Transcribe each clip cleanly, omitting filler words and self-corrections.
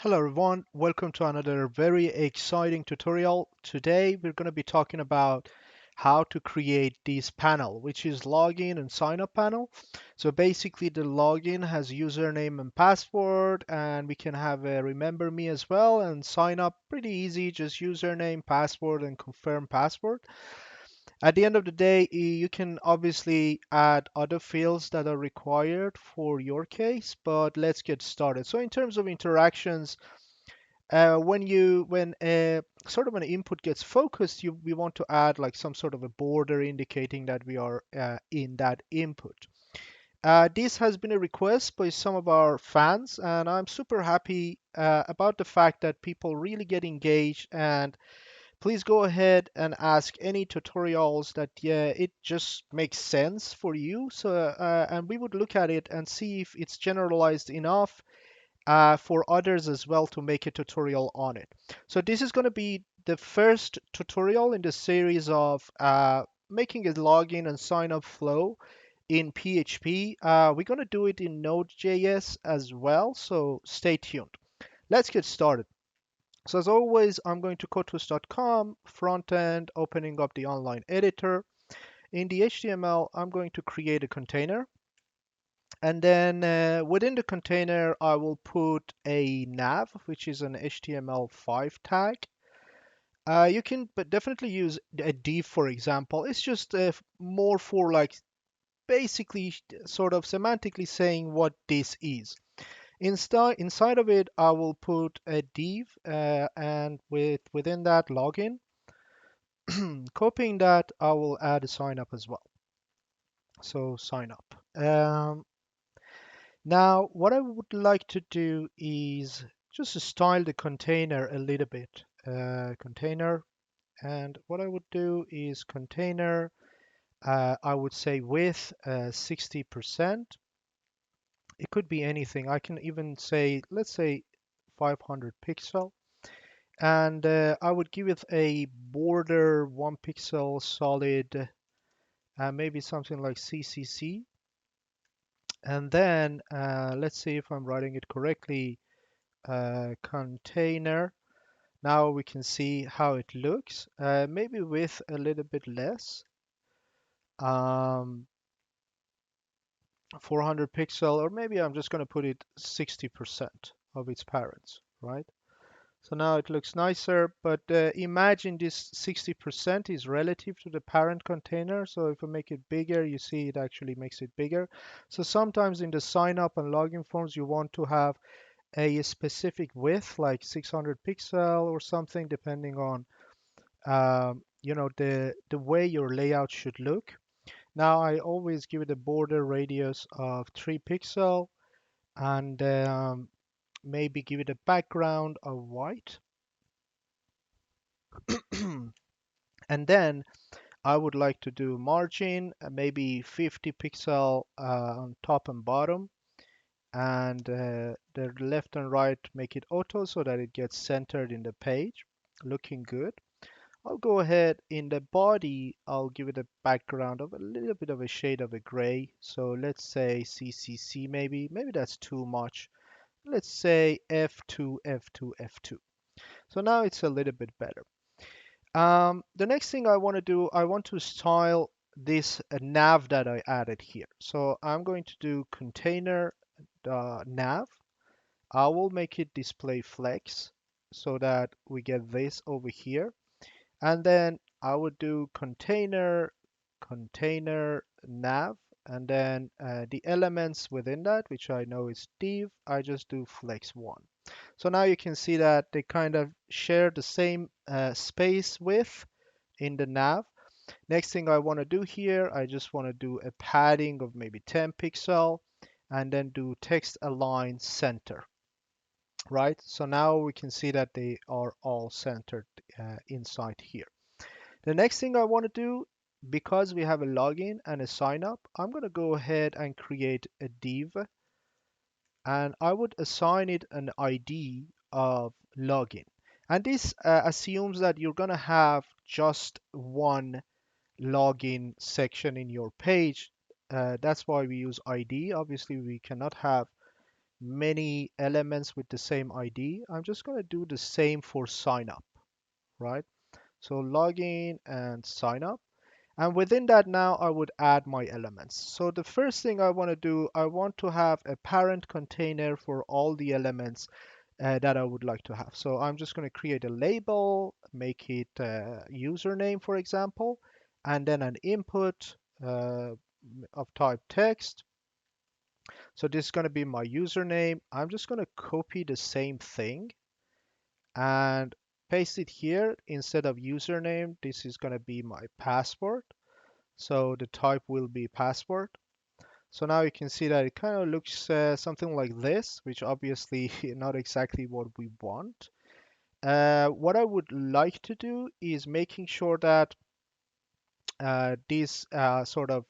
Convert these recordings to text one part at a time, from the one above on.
Hello everyone, welcome to another very exciting tutorial. Today we're going to be talking about how to create this panel, which is login and sign up panel. So basically the login has username and password, and we can have a remember me as well, and sign up pretty easy, just username, password and confirm password. At the end of the day, you can obviously add other fields that are required for your case, but let's get started. So in terms of interactions, when sort of an input gets focused, we want to add like some sort of a border indicating that we are in that input. This has been a request by some of our fans, and I'm super happy about the fact that people really get engaged. And please go ahead and ask any tutorials that it just makes sense for you. And we would look at it and see if it's generalized enough for others as well to make a tutorial on it. So this is going to be the first tutorial in the series of making a login and sign up flow in PHP. We're going to do it in Node.js as well, so stay tuned. Let's get started. So as always, I'm going to kotus.com, front end, opening up the online editor. In the HTML, I'm going to create a container. And then within the container, I will put a nav, which is an HTML5 tag. You can but definitely use a div, for example. It's just more for like basically sort of semantically saying what this is. Inside of it, I will put a div, and within that login, copying that, I will add a sign up as well. So sign up. Now, what I would like to do is just to style the container a little bit. Container, and what I would do is container, I would say width 60%. It could be anything. I can even say, let's say 500 pixel. And I would give it a border 1 pixel solid, maybe something like CCC. And then let's see if I'm writing it correctly. Container. Now we can see how it looks, maybe with a little bit less, um, 400 pixel, or maybe I'm just going to put it 60% of its parents, right? So now it looks nicer, but imagine this 60% is relative to the parent container. So if I make it bigger, you see it actually makes it bigger. So sometimes in the sign up and login forms, you want to have a specific width, like 600 pixel or something, depending on the way your layout should look. Now I always give it a border radius of 3 pixel, and maybe give it a background of white. And then I would like to do margin, maybe 50 pixel on top and bottom, and the left and right make it auto so that it gets centered in the page, looking good. I'll go ahead in the body, I'll give it a background of a little bit of a shade of a gray. So let's say CCC, maybe that's too much. Let's say F2, F2, F2. So now it's a little bit better. The next thing I want to do, I want to style this nav that I added here. So I'm going to do container nav. I will make it display flex so that we get this over here. And then I would do container nav, and then the elements within that, which I know is div, I just do flex1. So now you can see that they kind of share the same space width in the nav. Next thing I want to do here, I just want to do a padding of maybe 10 pixel, and then do text align center, right? So now we can see that they are all centered inside here. The next thing I want to do, because we have a login and a sign up, I'm going to go ahead and create a div, and I would assign it an ID of login. And this assumes that you're going to have just one login section in your page. That's why we use ID. Obviously, we cannot have many elements with the same ID, I'm just going to do the same for sign up, right? So login and sign up. And within that now I would add my elements. So the first thing I want to do, I want to have a parent container for all the elements that I would like to have. So I'm just going to create a label, make it username, for example, and then an input of type text. So this is going to be my username. I'm just going to copy the same thing and paste it here. Instead of username, this is going to be my password. So the type will be password. So now you can see that it kind of looks something like this, which obviously not exactly what we want. What I would like to do is making sure that this sort of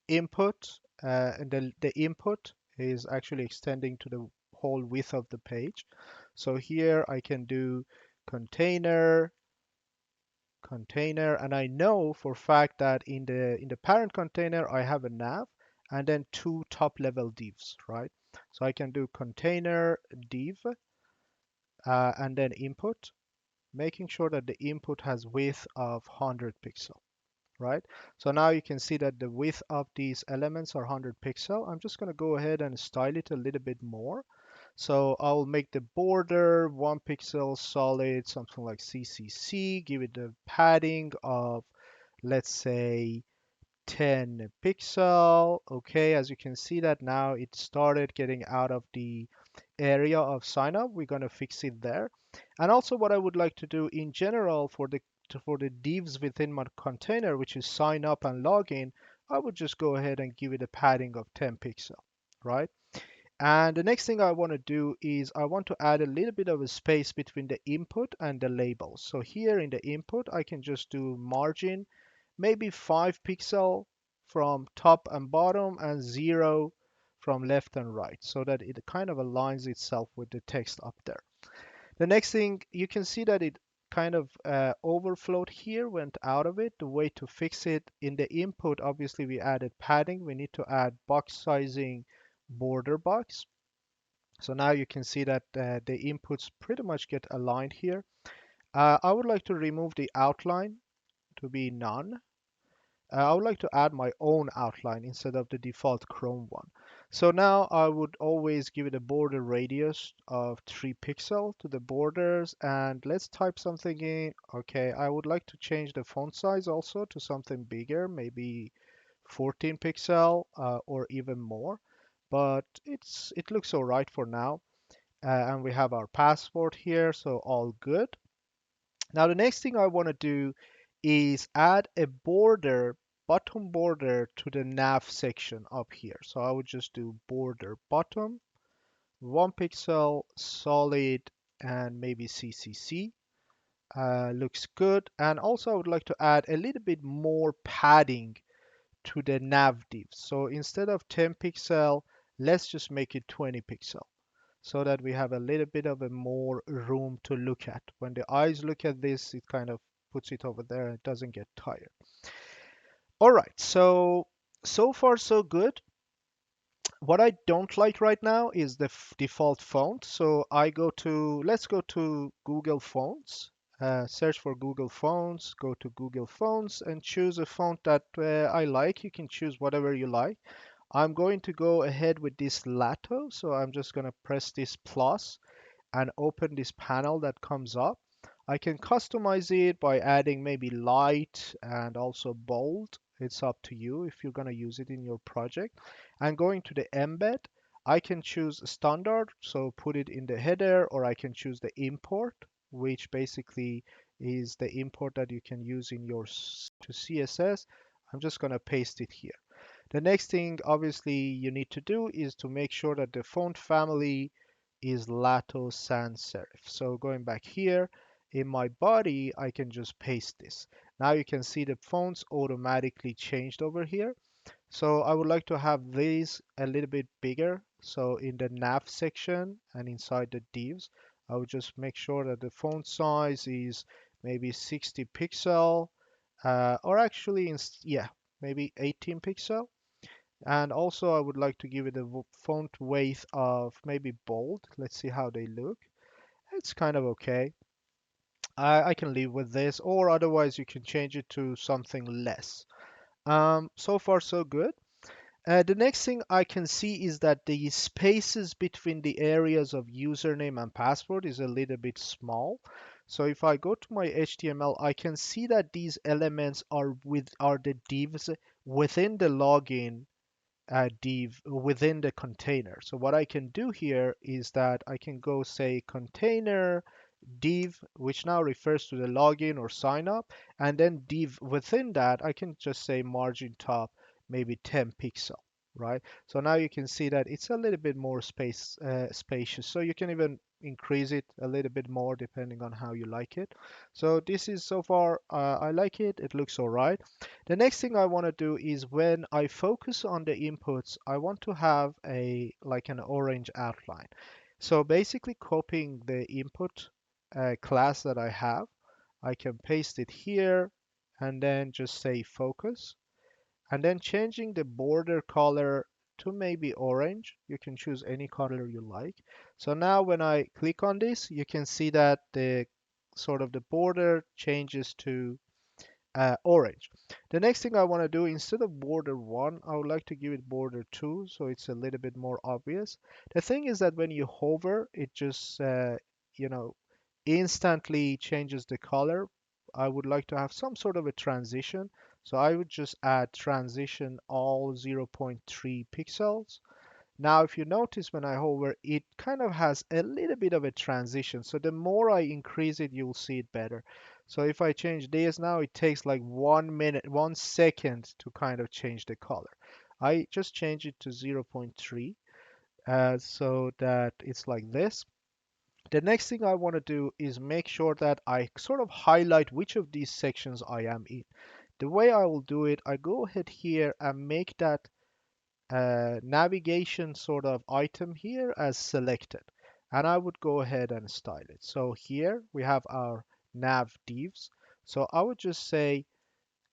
input and the input is actually extending to the whole width of the page. So here I can do container, container, and I know for a fact that in the parent container I have a nav and then two top level divs, right? So I can do container div and then input, making sure that the input has width of 100 pixel, right? So now you can see that the width of these elements are 100 pixel. I'm just going to go ahead and style it a little bit more. So I'll make the border 1 pixel solid, something like CCC, give it a padding of, let's say, 10 pixel. Okay, as you can see that now it started getting out of the area of sign up. We're going to fix it there. And also what I would like to do in general for the divs within my container, which is sign up and login, I would just go ahead and give it a padding of 10 pixel, right? And the next thing I want to do is I want to add a little bit of a space between the input and the labels. So here in the input, I can just do margin, maybe 5 pixel from top and bottom and 0 from left and right so that it kind of aligns itself with the text up there. The next thing, you can see that it kind of overflowed here, went out of it. The way to fix it, in the input, obviously we added padding. We need to add box sizing border box. So now you can see that the inputs pretty much get aligned here. I would like to remove the outline to be none. I would like to add my own outline instead of the default Chrome one. So now I would always give it a border radius of 3 pixel to the borders, and let's type something in. Okay, I would like to change the font size also to something bigger, maybe 14 pixel or even more, but it looks all right for now. And we have our password here, so all good. Now the next thing I want to do is add a border, bottom border to the nav section up here. So I would just do border bottom, 1 pixel, solid, and maybe CCC. Looks good. And also I would like to add a little bit more padding to the nav div. So instead of 10 pixel, let's just make it 20 pixel so that we have a little bit of a more room to look at. When the eyes look at this, it kind of puts it over there and it doesn't get tired. All right, so far so good. What I don't like right now is the default font. So let's go to Google Fonts, search for Google Fonts, go to Google Fonts and choose a font that I like. You can choose whatever you like. I'm going to go ahead with this Lato, so I'm just going to press this plus and open this panel that comes up. I can customize it by adding maybe light and also bold. It's up to you if you're going to use it in your project. And going to the embed, I can choose standard, so put it in the header, or I can choose the import, which basically is the import that you can use in your to CSS. I'm just going to paste it here. The next thing obviously you need to do is to make sure that the font family is Lato Sans Serif. So going back here in my body, I can just paste this. Now you can see the fonts automatically changed over here. So I would like to have these a little bit bigger. So in the nav section and inside the divs, I would just make sure that the font size is maybe 60 pixel or actually, yeah, maybe 18 pixel. And also I would like to give it a font weight of maybe bold. Let's see how they look. It's kind of okay. I can live with this, or otherwise you can change it to something less. So far so good. The next thing I can see is that the spaces between the areas of username and password is a little bit small. So if I go to my HTML, I can see that these elements are the divs within the login div within the container. So what I can do here is that I can go say container div, which now refers to the login or sign up, and then div within that, I can just say margin top, maybe 10 pixel, right? So now you can see that it's a little bit more spacious. So you can even increase it a little bit more depending on how you like it. So this is so far, I like it. It looks all right. The next thing I want to do is when I focus on the inputs, I want to have a like an orange outline. So basically copying the input class that I have. I can paste it here and then just say focus and then changing the border color to maybe orange. You can choose any color you like. So now when I click on this, you can see that the sort of the border changes to orange. The next thing I want to do, instead of border 1, I would like to give it border 2, so it's a little bit more obvious. The thing is that when you hover, it just, you know, instantly changes the color. I would like to have some sort of a transition, so I would just add transition all zero point 0.3 pixels. Now, if you notice when I hover, it kind of has a little bit of a transition. So the more I increase it, you'll see it better. So if I change this now, it takes like 1 minute, 1 second to kind of change the color. I just change it to zero point 0.3 so that it's like this. The next thing I want to do is make sure that I sort of highlight which of these sections I am in. The way I will do it, I go ahead here and make that navigation sort of item here as selected. And I would go ahead and style it. So here we have our nav divs. So I would just say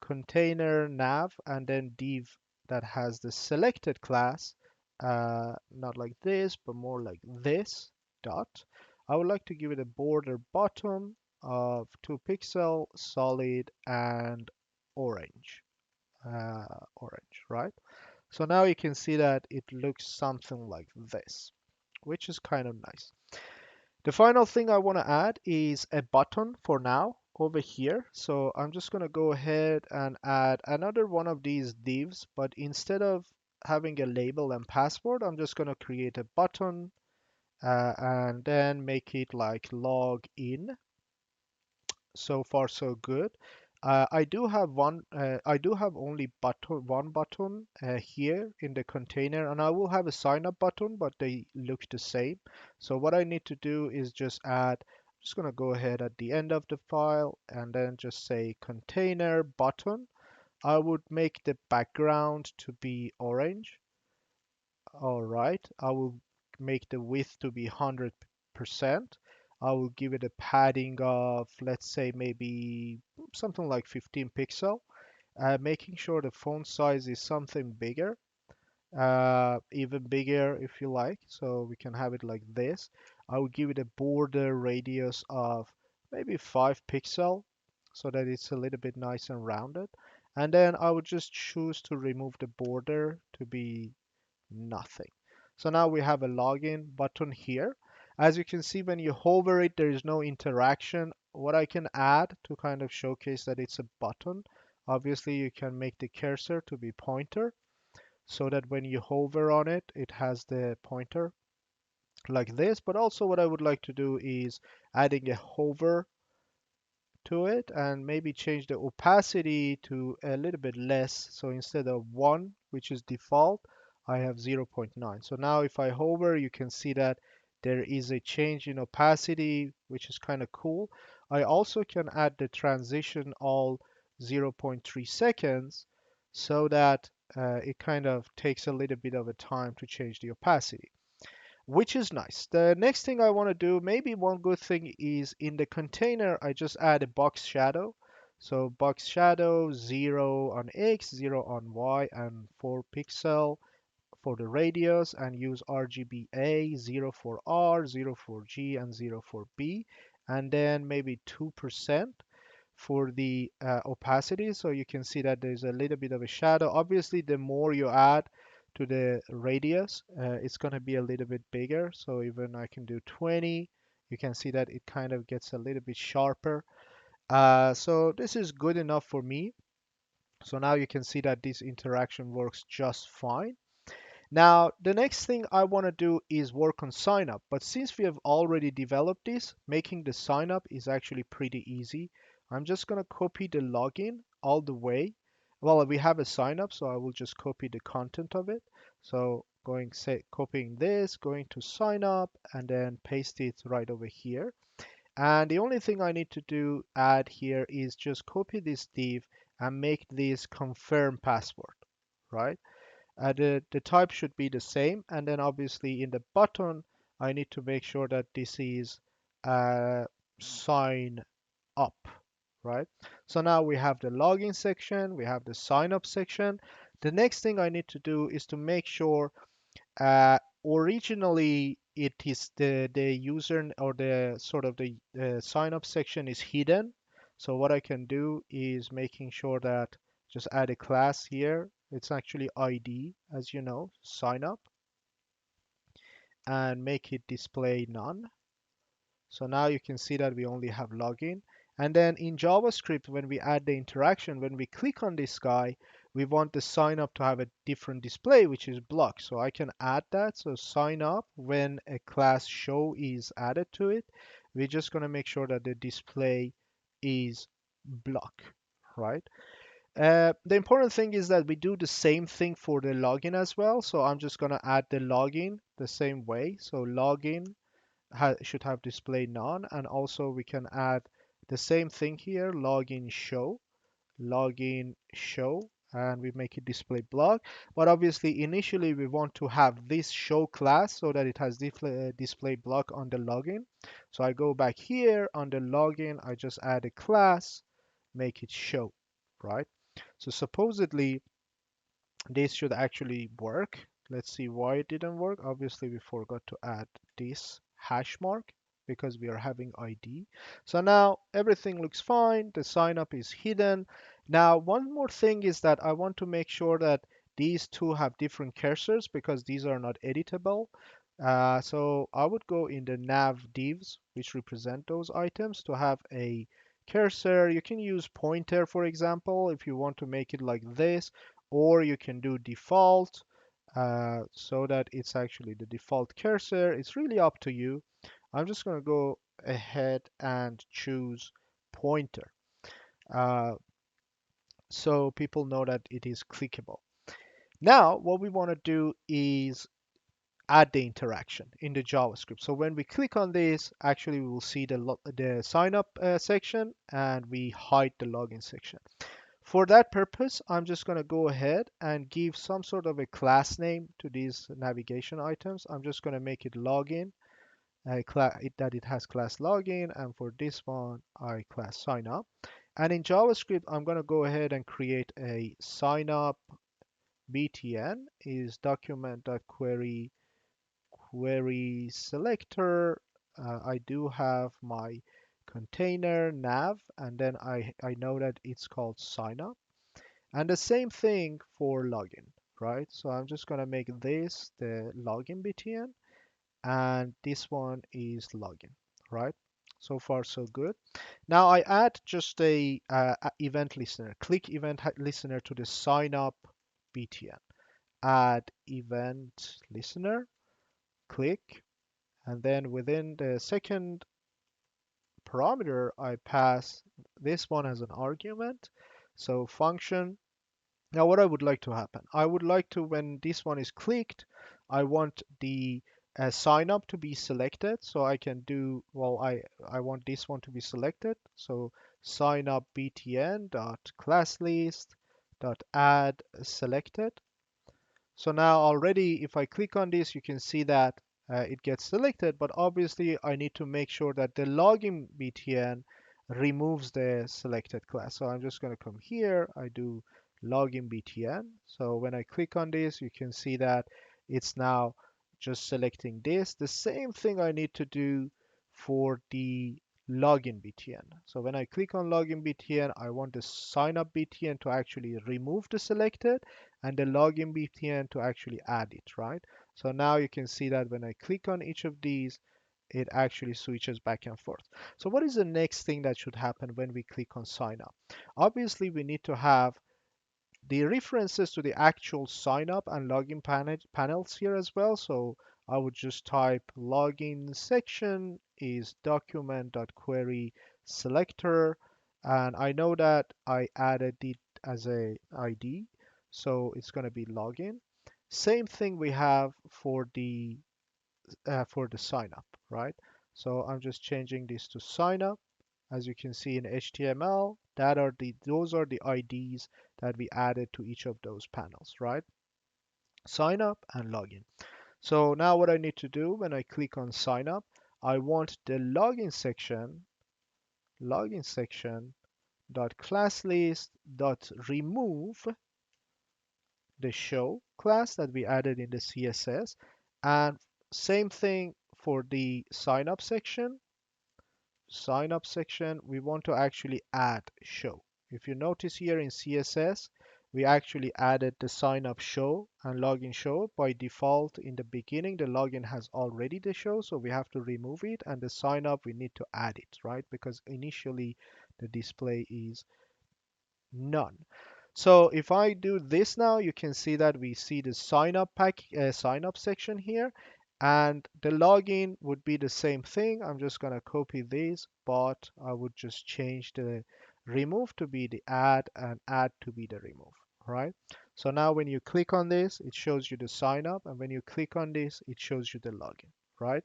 container nav and then div that has the selected class, not like this, but more like this dot. I would like to give it a border bottom of 2 pixel, solid, and orange. Orange, right? So now you can see that it looks something like this, which is kind of nice. The final thing I want to add is a button for now over here. So I'm just going to go ahead and add another one of these divs, but instead of having a label and password, I'm just going to create a button and then make it like log in. So far so good. I do have one. I do have only one button here in the container, and I will have a sign up button, but they look the same. So what I need to do is just add. Just gonna go ahead at the end of the file and then just say container button. I would make the background to be orange. All right, I will make the width to be 100%. I will give it a padding of, let's say, maybe something like 15 pixel, making sure the font size is something bigger, even bigger if you like. So we can have it like this. I will give it a border radius of maybe 5 pixel so that it's a little bit nice and rounded. And then I would just choose to remove the border to be nothing. So now we have a login button here. As you can see, when you hover it, there is no interaction. What I can add to kind of showcase that it's a button, obviously you can make the cursor to be pointer so that when you hover on it, it has the pointer like this. But also what I would like to do is adding a hover to it and maybe change the opacity to a little bit less. So instead of 1, which is default, I have 0.9. So now if I hover, you can see that there is a change in opacity, which is kind of cool. I also can add the transition all 0.3 seconds so that it kind of takes a little bit of a time to change the opacity, which is nice. The next thing I want to do, maybe one good thing is in the container, I just add a box shadow. So box shadow 0 on X, 0 on Y, and 4 pixel for the radius, and use RGBA 0 for R, 0 for G, and 0 for B, and then maybe 2% for the opacity. So you can see that there's a little bit of a shadow. Obviously, the more you add to the radius, it's going to be a little bit bigger. So even I can do 20, you can see that it kind of gets a little bit sharper. So this is good enough for me. So now you can see that this interaction works just fine. Now, the next thing I want to do is work on sign up. But since we have already developed this, making the sign up is actually pretty easy. I'm just going to copy the login all the way. Well, we have a sign up, so I will just copy the content of it. So copying this, going to sign up, and then paste it right over here. And the only thing I need to do add here is just copy this div and make this confirm password, right? The type should be the same, and then obviously in the button I need to make sure that this is sign up, right? So now we have the login section, we have the sign up section. The next thing I need to do is to make sure originally it is the user or the sort of the sign up section is hidden. So what I can do is making sure that just add a class here. It's actually ID, as you know, sign up, and make it display none. So now you can see that we only have login. And then in JavaScript, when we add the interaction, when we click on this guy, we want the sign up to have a different display, which is block. So I can add that. So sign up, when a class show is added to it, we're just going to make sure that the display is block, right? The important thing is that we do the same thing for the login as well. So I'm just going to add the login the same way. So login should have display none, and also we can add the same thing here, login show, and we make it display block. But obviously initially we want to have this show class so that it has display block on the login. So I go back here on the login, I just add a class, make it show, right? So supposedly this should actually work. Let's see why it didn't work. Obviously, we forgot to add this hash mark because we are having ID. So now everything looks fine. The sign up is hidden. Now, one more thing is that I want to make sure that these two have different cursors because these are not editable. So I would go in the nav divs, which represent those items, to have a cursor. You can use pointer, for example, if you want to make it like this, or you can do default so that it's actually the default cursor. It's really up to you. I'm just going to go ahead and choose pointer uh, so people know that it is clickable. Now, what we want to do is add the interaction in the JavaScript. So when we click on this, actually we will see the sign up section, and we hide the login section. For that purpose, I'm just going to go ahead and give some sort of a class name to these navigation items. I'm just going to make it login, that it has class login, and for this one, I class sign up. And in JavaScript, I'm going to go ahead and create a sign up btn is document.query selector. I do have my container nav, and then I know that it's called sign up. And the same thing for login, right? So I'm just going to make this the login btn, and this one is login, right? So far, so good. Now I add just a event listener, click event listener to the sign up btn. Add event listener, click, and then within the second parameter, I pass this one as an argument. So function. Now, what I would like to happen, I would like to, when this one is clicked, I want the sign up to be selected. So I can do, well, I want this one to be selected. So sign up btn dot class list dot add selected. So now already, if I click on this, you can see that it gets selected, but obviously I need to make sure that the login btn removes the selected class. So I'm just going to come here, I do login btn. So when I click on this, you can see that it's now just selecting this. The same thing I need to do for the login btn. So when I click on login btn, I want the sign up btn to actually remove the selected and the login btn to actually add it, right? So now you can see that when I click on each of these, it actually switches back and forth. So what is the next thing that should happen when we click on sign up? Obviously, we need to have the references to the actual sign up and login panels here as well. So I would just type login section is document.query selector. And I know that I added it as a ID. So it's going to be login. Same thing we have for the sign up, right? So I'm just changing this to sign up. As you can see in HTML, those are the IDs that we added to each of those panels, right? Sign up and login. So now what I need to do when I click on sign up, I want the login section dot class list dot remove the show class that we added in the CSS, and same thing for the sign up section, we want to actually add show. If you notice here in CSS, we actually added the sign up show and login show. By default, in the beginning, the login has already the show, so we have to remove it, and the sign up, we need to add it, right? Because initially the display is none. So if I do this now, you can see that we see the sign up section here, and the login would be the same thing. I'm just gonna copy this, but I would just change the remove to be the add and add to be the remove, right? So now when you click on this, it shows you the sign up, and when you click on this, it shows you the login, right?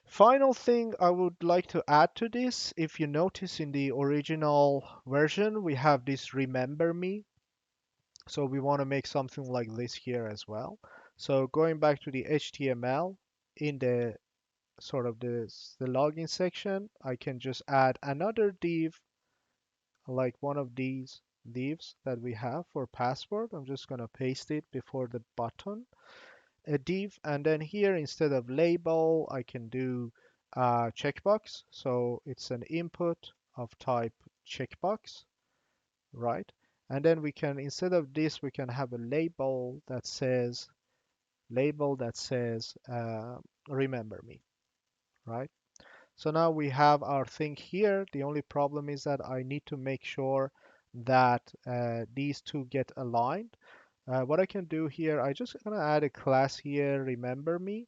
Final thing I would like to add to this, if you notice in the original version, we have this remember me. So we want to make something like this here as well. So going back to the HTML, in the sort of the login section, I can just add another div, like one of these divs that we have for password. I'm just going to paste it before the button, a div, and then here instead of label, I can do checkbox. So it's an input of type checkbox, right? And then we can, instead of this, we can have a label that says remember me, right? So now we have our thing here. The only problem is that I need to make sure that these two get aligned. What I can do here, I just gonna add a class here, remember me,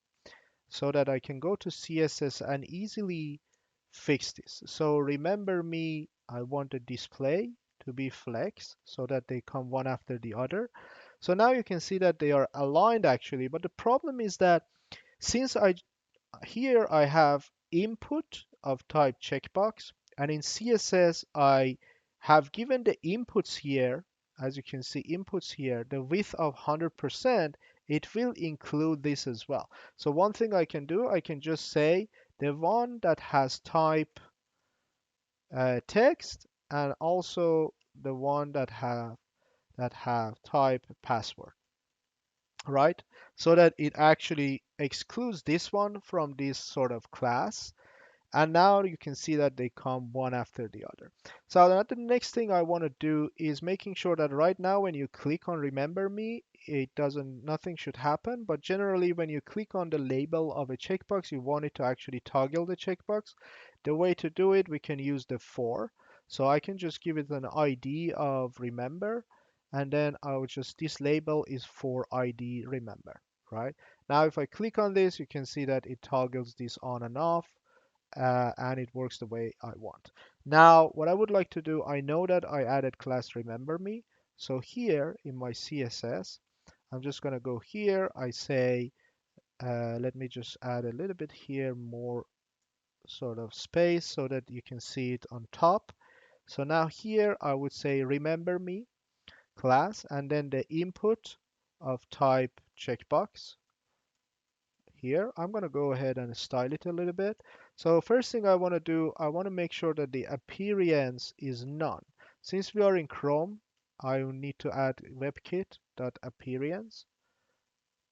so that I can go to CSS and easily fix this. So remember me, I want the display to be flex so that they come one after the other. So now you can see that they are aligned actually, but the problem is that since here I have input of type checkbox, and in CSS I have given the inputs here, as you can see inputs here, the width of 100%, it will include this as well. So one thing I can do, I can just say the one that has type text, and also the one that have type password, right? So that it actually excludes this one from this sort of class. And now you can see that they come one after the other. So the next thing I want to do is making sure that right now when you click on remember me, nothing should happen. But generally when you click on the label of a checkbox, you want it to actually toggle the checkbox. The way to do it, we can use the for. So I can just give it an ID of remember, and then this label is for ID remember, right? Now if I click on this, you can see that it toggles this on and off, and it works the way I want. Now, what I would like to do, I know that I added class remember me. So here in my CSS, I'm just going to go here. I say, let me just add a little bit here, more sort of space so that you can see it on top. So now here I would say remember me class, and then the input of type checkbox here. I'm going to go ahead and style it a little bit. So first thing I want to do, I want to make sure that the appearance is none. Since we are in Chrome, I will need to add webkit.appearance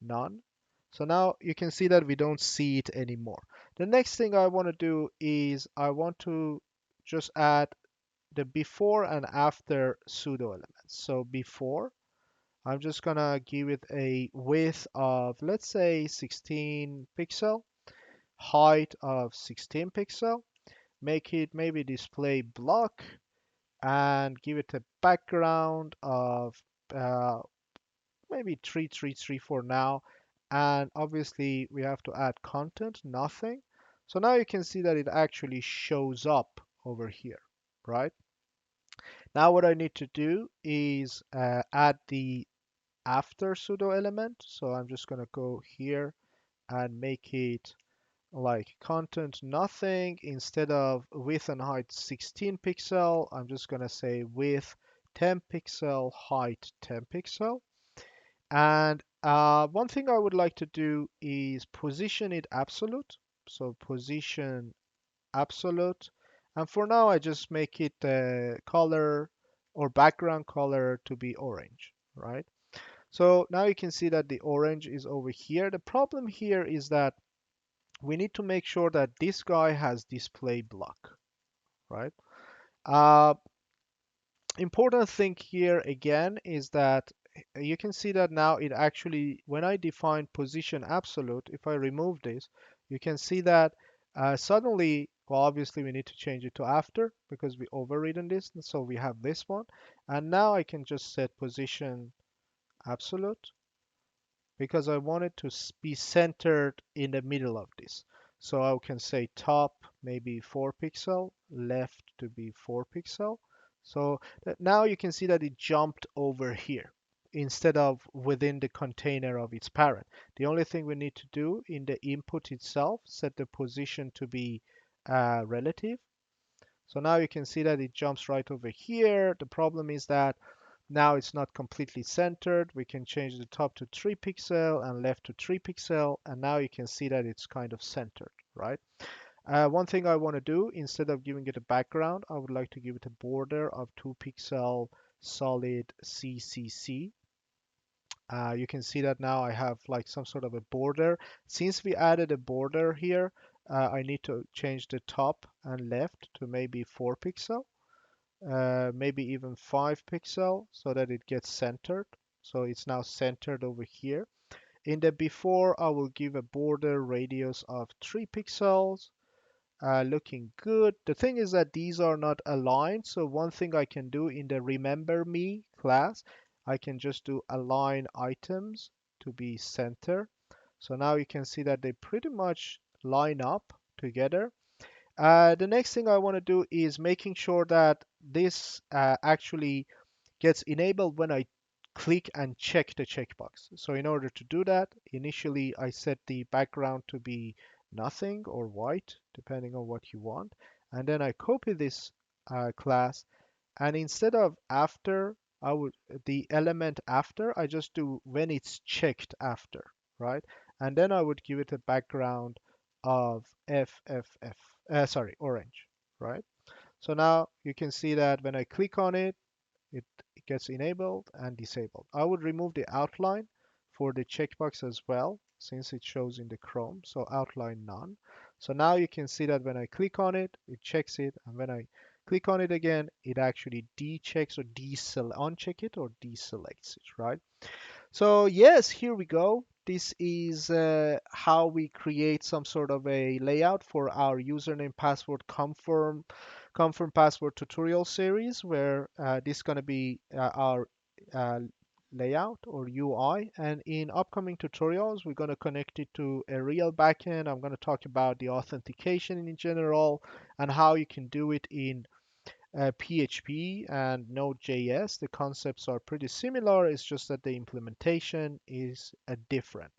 none. So now you can see that we don't see it anymore. The next thing I want to do is I want to just add the before and after pseudo elements. So before, I'm just gonna give it a width of, let's say, 16 pixel, height of 16 pixel, make it maybe display block, and give it a background of uh, maybe 333 for now. And obviously we have to add content, nothing. So now you can see that it actually shows up over here, right? Now what I need to do is add the after pseudo element. So I'm just going to go here and make it like content nothing. Instead of width and height 16 pixel, I'm just going to say width 10 pixel, height 10 pixel. And one thing I would like to do is position it absolute. So position absolute. And for now, I just make it color or background color to be orange, right? So now you can see that the orange is over here. The problem here is that we need to make sure that this guy has display block, right? Uh, Important thing here again is that you can see that now it actually, when I define position absolute, if I remove this, you can see that suddenly, well, obviously we need to change it to after because we overridden this. So we have this one. And now I can just set position absolute because I want it to be centered in the middle of this. So I can say top maybe 4 pixel, left to be 4 pixel. So that now you can see that it jumped over here instead of within the container of its parent. The only thing we need to do in the input itself, set the position to be relative. So now you can see that it jumps right over here. The problem is that now it's not completely centered. We can change the top to 3 pixel and left to 3 pixel. And now you can see that it's kind of centered, right? One thing I want to do, instead of giving it a background, I would like to give it a border of 2 pixel solid CCC. You can see that now I have like some sort of a border. Since we added a border here, I need to change the top and left to maybe 4 pixel. Maybe even 5 pixel so that it gets centered. So it's now centered over here. In the before, I will give a border radius of 3 pixels. Looking good. The thing is that these are not aligned. So one thing I can do in the remember me class, I can just do align items to be center. So now you can see that they pretty much line up together. The next thing I want to do is making sure that this actually gets enabled when I click and check the checkbox. So in order to do that, initially I set the background to be nothing or white, depending on what you want. And then I copy this class, and instead of after, I would the element after, I just do when it's checked after, right? And then I would give it a background of FFF, sorry, orange, right? So now you can see that when I click on it, it gets enabled and disabled. I would remove the outline for the checkbox as well, since it shows in the Chrome. So outline none. So now you can see that when I click on it, it checks it. And when I click on it again, it actually de-checks or uncheck it or deselects it, right? So yes, here we go. This is how we create some sort of a layout for our username password confirm password tutorial series, where this is going to be our uh, layout or UI. And in upcoming tutorials, we're going to connect it to a real backend. I'm going to talk about the authentication in general and how you can do it in PHP and Node.js. The concepts are pretty similar. It's just that the implementation is different.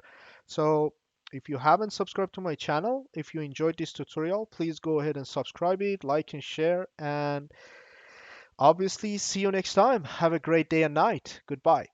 So if you haven't subscribed to my channel, if you enjoyed this tutorial, please go ahead and subscribe it, like and share, and obviously see you next time. Have a great day and night. Goodbye.